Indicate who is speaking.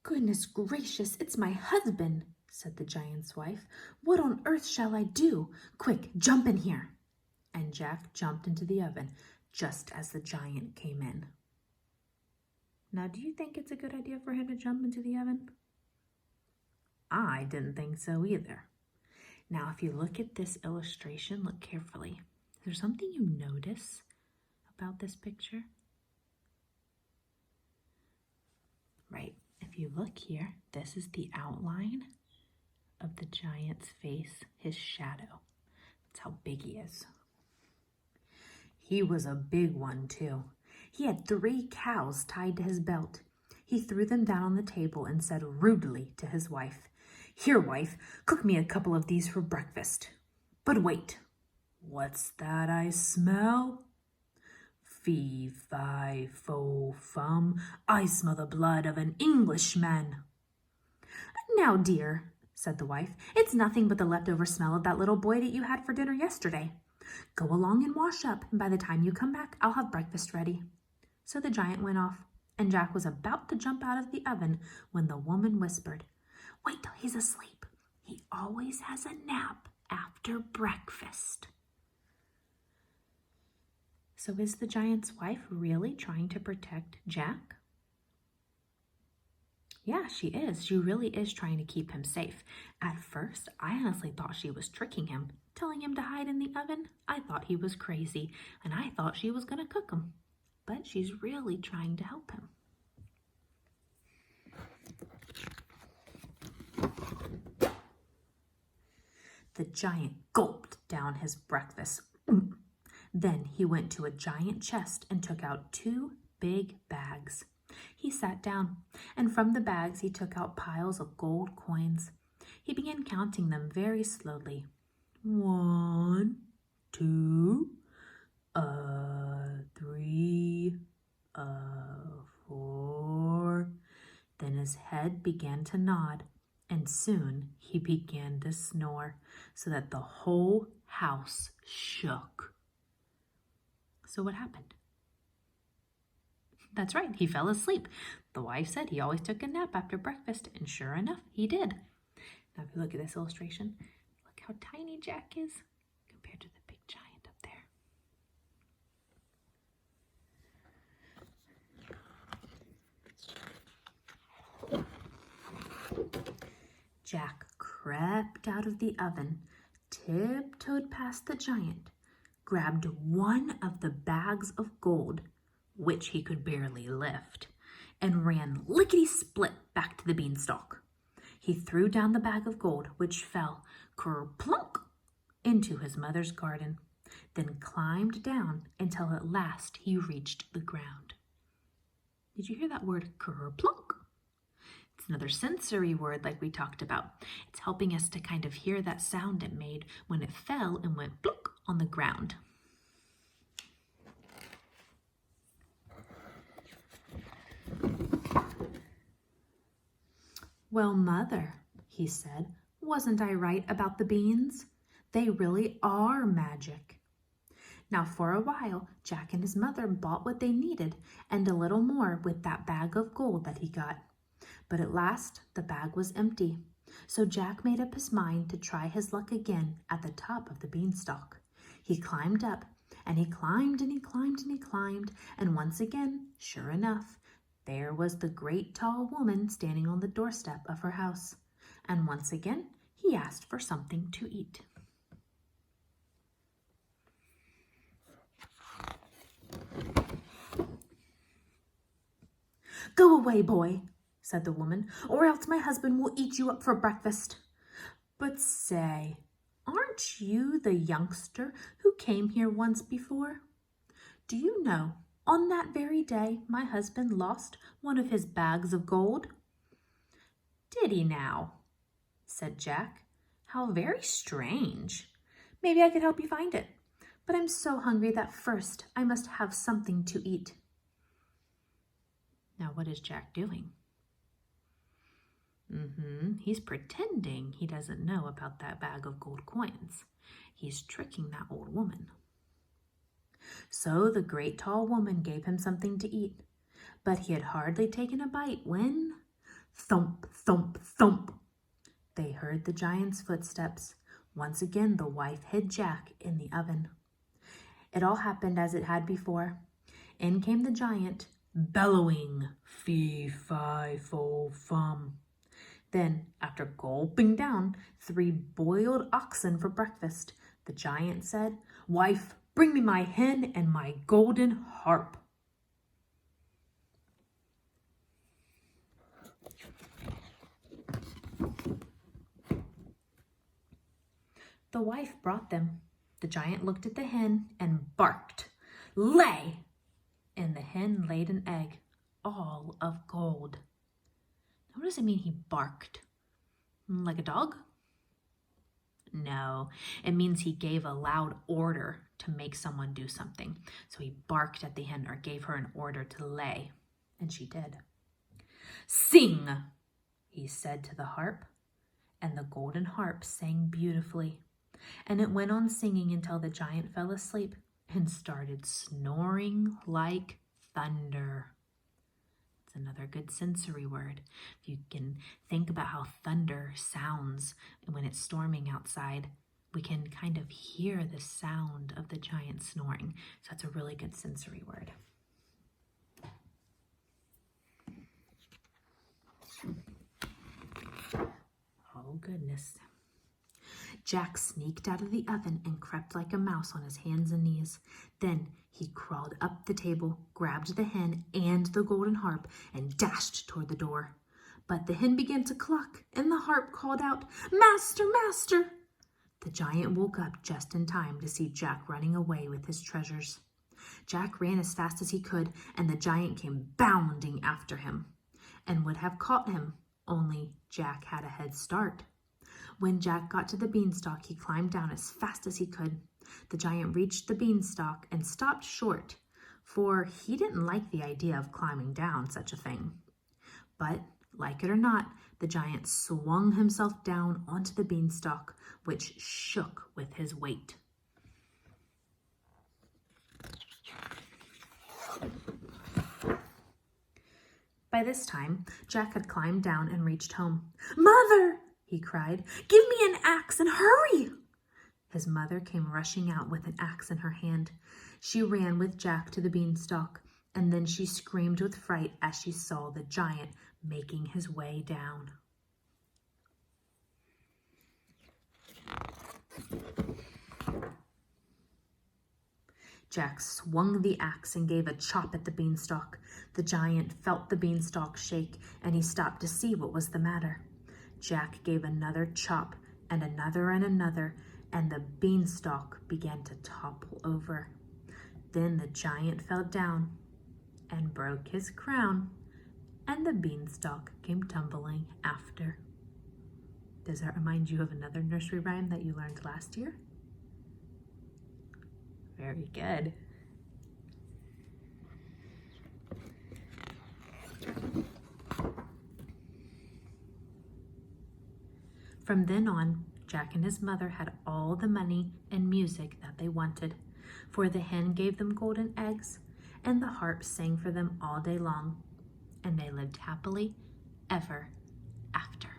Speaker 1: "Goodness gracious, it's my husband," said the giant's wife. "What on earth shall I do? Quick, jump in here." And Jack jumped into the oven just as the giant came in. Now, do you think it's a good idea for him to jump into the oven? I didn't think so either. Now, if you look at this illustration, look carefully. Is there something you notice about this picture? Right. If you look here, this is the outline of the giant's face, his shadow. That's how big he is. He was a big one, too. He had 3 cows tied to his belt. He threw them down on the table and said rudely to his wife, "Here, wife, cook me a couple of these for breakfast. But wait, what's that I smell? Fee, fi, fo, fum, I smell the blood of an Englishman." "Now, dear," said the wife, "it's nothing but the leftover smell of that little boy that you had for dinner yesterday. Go along and wash up, and by the time you come back, I'll have breakfast ready." So the giant went off, and Jack was about to jump out of the oven when the woman whispered, "Wait till he's asleep. He always has a nap after breakfast." So is the giant's wife really trying to protect Jack? Yeah, she is. She really is trying to keep him safe. At first, I honestly thought she was tricking him, telling him to hide in the oven. I thought he was crazy, and I thought she was going to cook him. But she's really trying to help him. The giant gulped down his breakfast. Then he went to a giant chest and took out 2 big bags. He sat down, and from the bags he took out piles of gold coins. He began counting them very slowly. 1, 2, 3, 4. Then his head began to nod, and soon he began to snore, so that the whole house shook. So what happened? That's right, he fell asleep. The wife said he always took a nap after breakfast, and sure enough, he did. Now, if you look at this illustration, look how tiny Jack is compared to the big giant up there. Jack crept out of the oven, tiptoed past the giant, grabbed one of the bags of gold, which he could barely lift, and ran lickety-split back to the beanstalk. He threw down the bag of gold, which fell kerplunk into his mother's garden, then climbed down until at last he reached the ground. Did you hear that word, kerplunk? It's another sensory word like we talked about. It's helping us to kind of hear that sound it made when it fell and went plunk on the ground. "Well, Mother," he said, "wasn't I right about the beans? They really are magic." Now, for a while, Jack and his mother bought what they needed and a little more with that bag of gold that he got. But at last, the bag was empty. So Jack made up his mind to try his luck again at the top of the beanstalk. He climbed up, and he climbed, and he climbed, and he climbed, and once again, sure enough, there was the great tall woman standing on the doorstep of her house. And once again, he asked for something to eat. "Go away, boy," said the woman, "or else my husband will eat you up for breakfast." "But say, aren't you the youngster who came here once before? Do you know, on that very day, my husband lost one of his bags of gold?" "Did he now?" said Jack. "How very strange. Maybe I could help you find it. But I'm so hungry that first I must have something to eat." Now, what is Jack doing? He's pretending he doesn't know about that bag of gold coins. He's tricking that old woman. So the great tall woman gave him something to eat, but he had hardly taken a bite when Thump, thump, thump. They heard the giant's footsteps. Once again, the wife hid Jack in the oven. It all happened as it had before. In came the giant, bellowing, fee, fi, fo, fum. Then, after gulping down 3 boiled oxen for breakfast, the giant said, "Wife, bring me my hen and my golden harp." The wife brought them. The giant looked at the hen and barked, "Lay!" And the hen laid an egg, all of gold. What does it mean he barked? Like a dog? No, it means he gave a loud order to make someone do something. So he barked at the hen or gave her an order to lay, and she did. "Sing," he said to the harp, and the golden harp sang beautifully. And it went on singing until the giant fell asleep and started snoring like thunder. It's another good sensory word. If you can think about how thunder sounds when it's storming outside, we can kind of hear the sound of the giant snoring. So that's a really good sensory word. Oh, goodness. Jack sneaked out of the oven and crept like a mouse on his hands and knees. Then he crawled up the table, grabbed the hen and the golden harp, and dashed toward the door. But the hen began to cluck, and the harp called out, "Master, master!" The giant woke up just in time to see Jack running away with his treasures. Jack ran as fast as he could, and the giant came bounding after him and would have caught him, only Jack had a head start. When Jack got to the beanstalk, he climbed down as fast as he could. The giant reached the beanstalk and stopped short, for he didn't like the idea of climbing down such a thing. But, like it or not, the giant swung himself down onto the beanstalk, which shook with his weight. By this time, Jack had climbed down and reached home. "Mother!" he cried. "Give me an axe and hurry!" His mother came rushing out with an axe in her hand. She ran with Jack to the beanstalk, and then she screamed with fright as she saw the giant making his way down. Jack swung the axe and gave a chop at the beanstalk. The giant felt the beanstalk shake, and he stopped to see what was the matter. Jack gave another chop and another, and the beanstalk began to topple over. Then the giant fell down and broke his crown, and the beanstalk came tumbling after. Does that remind you of another nursery rhyme that you learned last year? Very good. From then on, Jack and his mother had all the money and music that they wanted, for the hen gave them golden eggs, and the harp sang for them all day long, and they lived happily ever after.